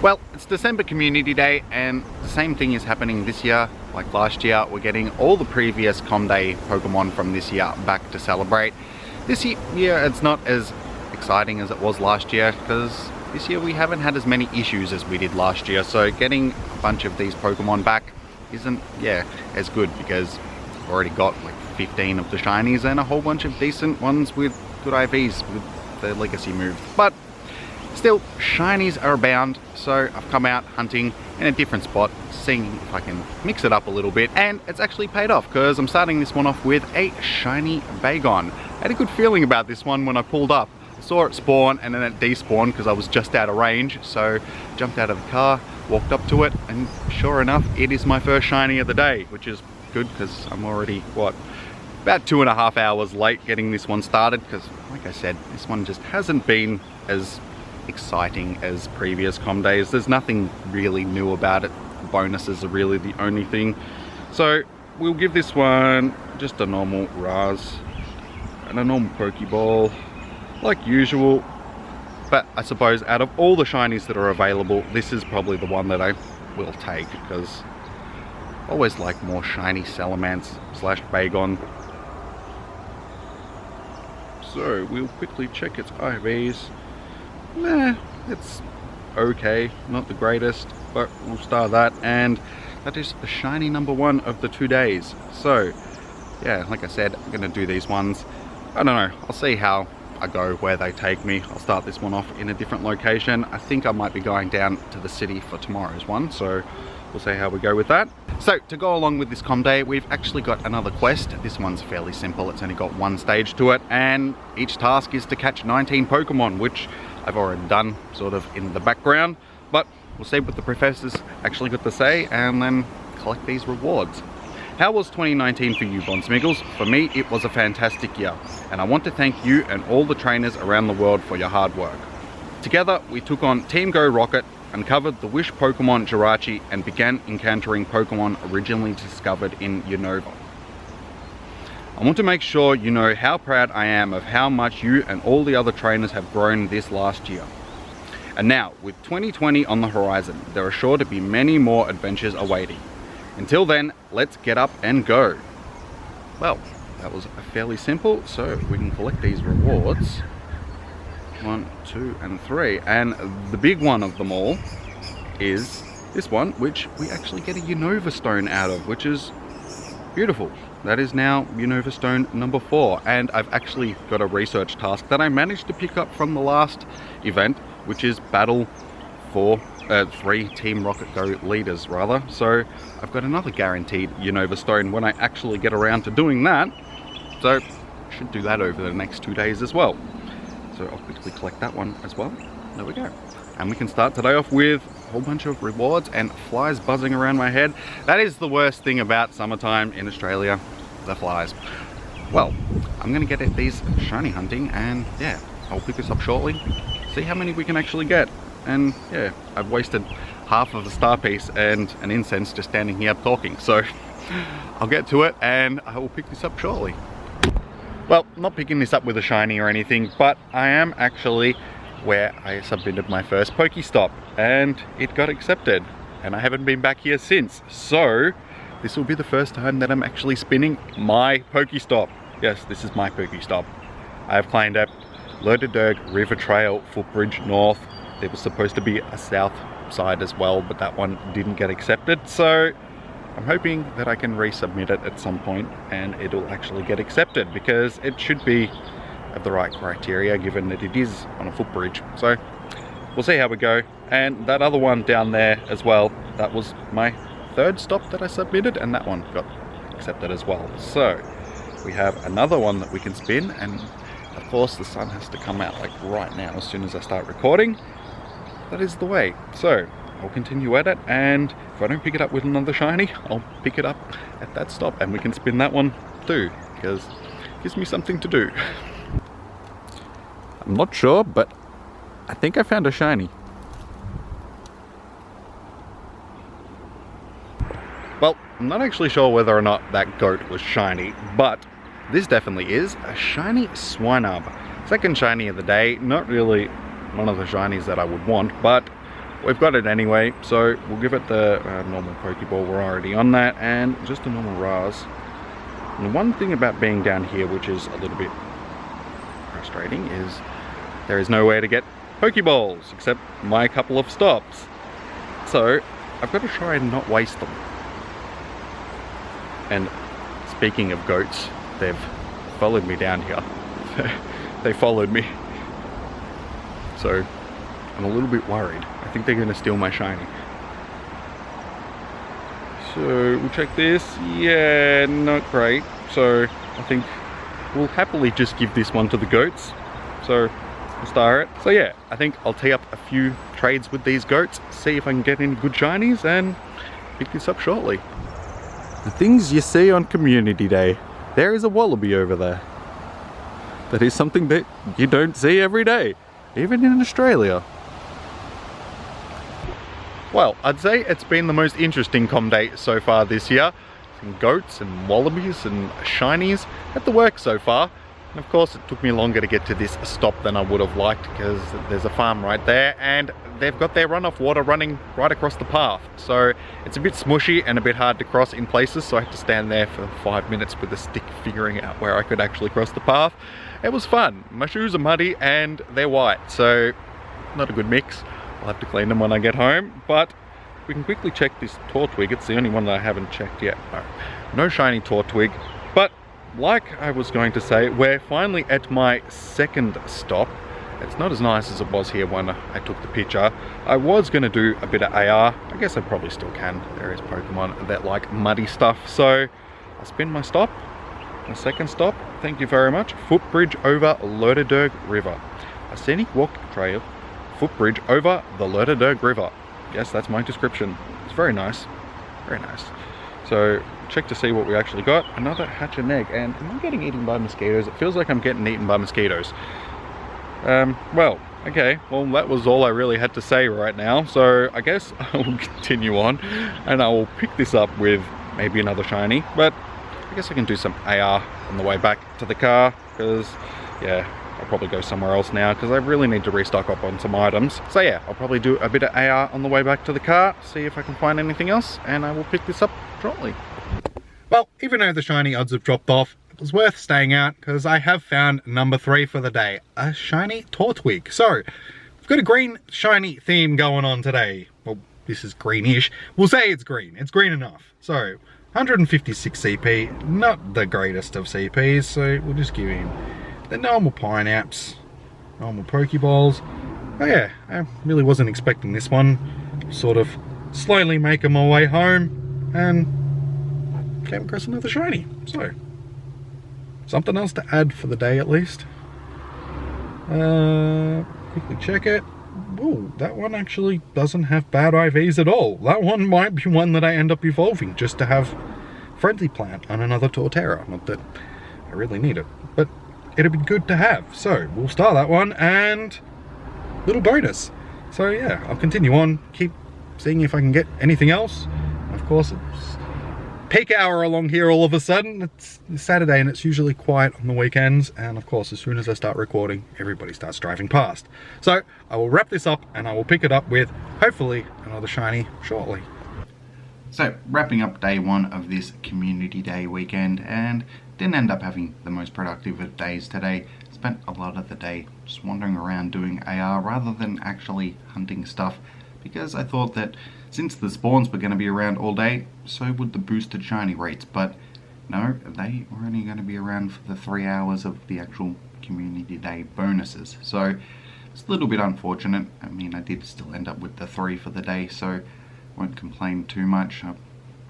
Well, it's December Community Day and the same thing is happening this year. Like last year, we're getting all the previous Com Day Pokemon from this year back to celebrate. This year it's not as exciting as it was last year because this year we haven't had as many issues as we did last year. So getting a bunch of these Pokemon back isn't, as good because I've already got like 15 of the shinies and a whole bunch of decent ones with good IVs with the legacy moves. But still, shinies are abound, so I've come out hunting in a different spot, seeing if I can mix it up a little bit, and it's actually paid off because I'm starting this one off with a shiny Bagon. I had a good feeling about this one when I pulled up. I saw it spawn and then it despawned because I was just out of range, so jumped out of the car, walked up to it, and sure enough, it is my first shiny of the day, which is good because I'm already, about 2.5 hours late getting this one started because, like I said, this one just hasn't been as exciting as previous Com Days. There's nothing really new about it. Bonuses are really the only thing. So we'll give this one just a normal Raz and a normal Pokeball like usual. But I suppose out of all the shinies that are available, this is probably the one that I will take because I always like more shiny Salamence / Bagon. So we'll quickly check its IVs. It's okay, not the greatest, but we'll start that, and that is the shiny number 1 of the 2 days. So yeah, like I said, I'm gonna do these ones. I don't know, I'll see how I go, where they take me. I'll start this one off in a different location. I think I might be going down to the city for tomorrow's one, so we'll see how we go with that. So to go along with this Com Day, we've actually got another quest. This one's fairly simple, it's only got 1 stage to it, and each task is to catch 19 Pokemon, which I've already done sort of in the background, but we'll see what the professors actually got to say and then collect these rewards. How was 2019 for you, Smiggles? For me, it was a fantastic year, and I want to thank you and all the trainers around the world for your hard work. Together, we took on Team Go Rocket, uncovered the Wish Pokemon Jirachi, and began encountering Pokemon originally discovered in Unova. I want to make sure you know how proud I am of how much you and all the other trainers have grown this last year. And now, with 2020 on the horizon, there are sure to be many more adventures awaiting. Until then, let's get up and go. Well, that was fairly simple, so we can collect these rewards. 1, 2, and 3. And the big one of them all is this one, which we actually get a Unova Stone out of, which is beautiful. That is now Unova Stone number 4, and I've actually got a research task that I managed to pick up from the last event, which is battle for 3 Team Rocket Go leaders rather. So I've got another guaranteed Unova Stone when I actually get around to doing that. So I should do that over the next 2 days as well. So I'll quickly collect that one as well. There we go. And we can start today off with a whole bunch of rewards and flies buzzing around my head. That is the worst thing about summertime in Australia, the flies. Well, I'm gonna get at these shiny hunting, and yeah, I'll pick this up shortly, see how many we can actually get. And yeah, I've wasted half of a star piece and an incense just standing here talking, so I'll get to it and I will pick this up shortly. Well, not picking this up with a shiny or anything, but I am actually where I submitted my first Pokestop, and it got accepted, and I haven't been back here since. So this will be the first time that I'm actually spinning my Pokestop. Yes, this is my Pokestop. I have claimed it. Lurderderg River Trail, Footbridge North. There was supposed to be a south side as well, but that one didn't get accepted. So I'm hoping that I can resubmit it at some point and it'll actually get accepted, because it should be of the right criteria given that it is on a footbridge. So we'll see how we go. And that other one down there as well, that was my 3rd stop that I submitted, and that one got accepted as well. So we have another one that we can spin, and of course the sun has to come out like right now as soon as I start recording. That is the way. So I'll continue at it, and if I don't pick it up with another shiny, I'll pick it up at that stop and we can spin that one too, because it gives me something to do. I'm not sure, but I think I found a shiny. Well, I'm not actually sure whether or not that goat was shiny, but this definitely is a shiny Swinub. 2nd shiny of the day. Not really one of the shinies that I would want, but we've got it anyway, so we'll give it the normal Pokeball. We're already on that, and just a normal Raz. And the one thing about being down here, which is a little bit frustrating, is there is nowhere to get Pokeballs except my couple of stops. So I've got to try and not waste them. And speaking of goats, they've followed me down here. They followed me. So I'm a little bit worried. I think they're going to steal my shiny. So we'll check this. Yeah, not great. So I think we'll happily just give this one to the goats. So we'll star it. So yeah, I think I'll tee up a few trades with these goats, see if I can get any good shinies, and pick this up shortly. The things you see on Community Day. There is a wallaby over there. That is something that you don't see every day, even in Australia. Well, I'd say it's been the most interesting com day so far this year. Some goats and wallabies and shinies at the work so far. And of course, it took me longer to get to this stop than I would have liked, because there's a farm right there and they've got their runoff water running right across the path. So it's a bit smushy and a bit hard to cross in places, so I had to stand there for 5 minutes with a stick figuring out where I could actually cross the path. It was fun. My shoes are muddy and they're white, so not a good mix. I'll have to clean them when I get home, but we can quickly check this Tortwig. It's the only one that I haven't checked yet. No shiny Tortwig, but like I was going to say, we're finally at my second stop. It's not as nice as it was here when I took the picture. I was going to do a bit of AR. I guess I probably still can. There is Pokemon that like muddy stuff. So I'll spin my stop. My second stop, thank you very much. Footbridge over Lurderderg River. A scenic walk trail, footbridge over the Lurderderg River. Yes, that's my description. It's very nice. Very nice. So check to see what we actually got. Another hatch and egg. And am I getting eaten by mosquitoes? It feels like I'm getting eaten by mosquitoes. Well, okay. Well, that was all I really had to say right now. So I guess I will continue on and I will pick this up with maybe another shiny. But I guess I can do some AR on the way back to the car, because yeah, I'll probably go somewhere else now because I really need to restock up on some items. So yeah, I'll probably do a bit of AR on the way back to the car, see if I can find anything else, and I will pick this up shortly. Well, even though the shiny odds have dropped off, it was worth staying out because I have found number 3 for the day, a shiny Tortwig. So we've got a green shiny theme going on today. Well, this is greenish. We'll say it's green. It's green enough. So 156 CP, not the greatest of CPs, so we'll just give him the normal Pineapps, normal Pokeballs. Oh yeah, I really wasn't expecting this one. Sort of slowly making my way home and came across another shiny. So, something else to add for the day at least. Quickly check it. Oh, that one actually doesn't have bad IVs at all. That one might be one that I end up evolving just to have Friendly Plant on another Torterra. Not that I really need it, but it'd be good to have. So we'll start that one and little bonus. So yeah, I'll continue on, keep seeing if I can get anything else. And of course, it's peak hour along here all of a sudden. It's Saturday and it's usually quiet on the weekends, and of course as soon as I start recording, everybody starts driving past. So I will wrap this up and I will pick it up with hopefully another shiny shortly. So wrapping up day 1 of this Community Day weekend, and didn't end up having the most productive of days today. Spent a lot of the day just wandering around doing AR rather than actually hunting stuff, because I thought that since the spawns were going to be around all day, so would the boosted shiny rates, but no, they were only going to be around for the 3 hours of the actual Community Day bonuses. So it's a little bit unfortunate. I mean, I did still end up with the 3 for the day, so won't complain too much. I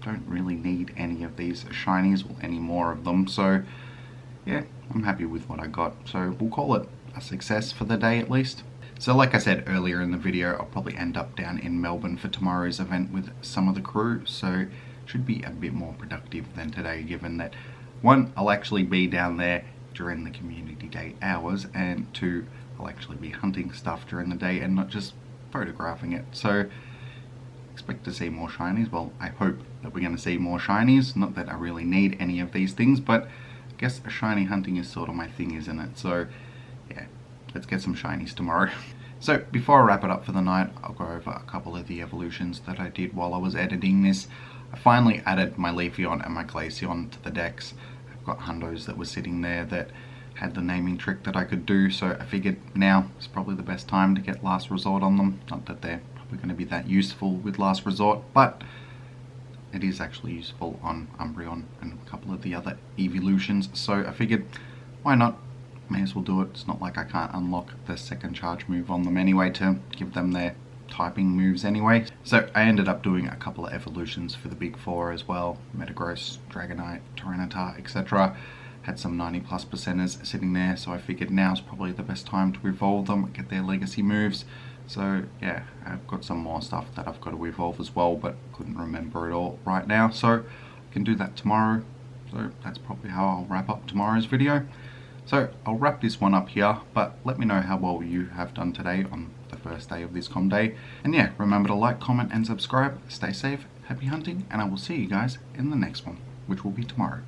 don't really need any of these shinies or any more of them, so yeah, I'm happy with what I got. So we'll call it a success for the day at least. So like I said earlier in the video, I'll probably end up down in Melbourne for tomorrow's event with some of the crew, so should be a bit more productive than today, given that 1, I'll actually be down there during the Community Day hours, and 2, I'll actually be hunting stuff during the day and not just photographing it. So expect to see more shinies. Well, I hope that we're going to see more shinies. Not that I really need any of these things, but I guess shiny hunting is sort of my thing, isn't it? So yeah, let's get some shinies tomorrow. So before I wrap it up for the night, I'll go over a couple of the evolutions that I did while I was editing this. I finally added my Leafeon and my Glaceon to the decks. I've got hundos that were sitting there that had the naming trick that I could do, so I figured now is probably the best time to get Last Resort on them. Not that they're probably going to be that useful with Last Resort, but it is actually useful on Umbreon and a couple of the other evolutions, so I figured why not, may as well do it. It's not like I can't unlock the second charge move on them anyway to give them their typing moves anyway. So I ended up doing a couple of evolutions for the big four as well, Metagross, Dragonite, Tyranitar, etc. Had some 90+ percenters sitting there, so I figured now's probably the best time to evolve them, get their legacy moves. So yeah, I've got some more stuff that I've got to evolve as well, but couldn't remember it all right now, so I can do that tomorrow. So that's probably how I'll wrap up tomorrow's video. So I'll wrap this one up here, but let me know how well you have done today on the first day of this com day. And yeah, remember to like, comment and subscribe. Stay safe, happy hunting, and I will see you guys in the next one, which will be tomorrow.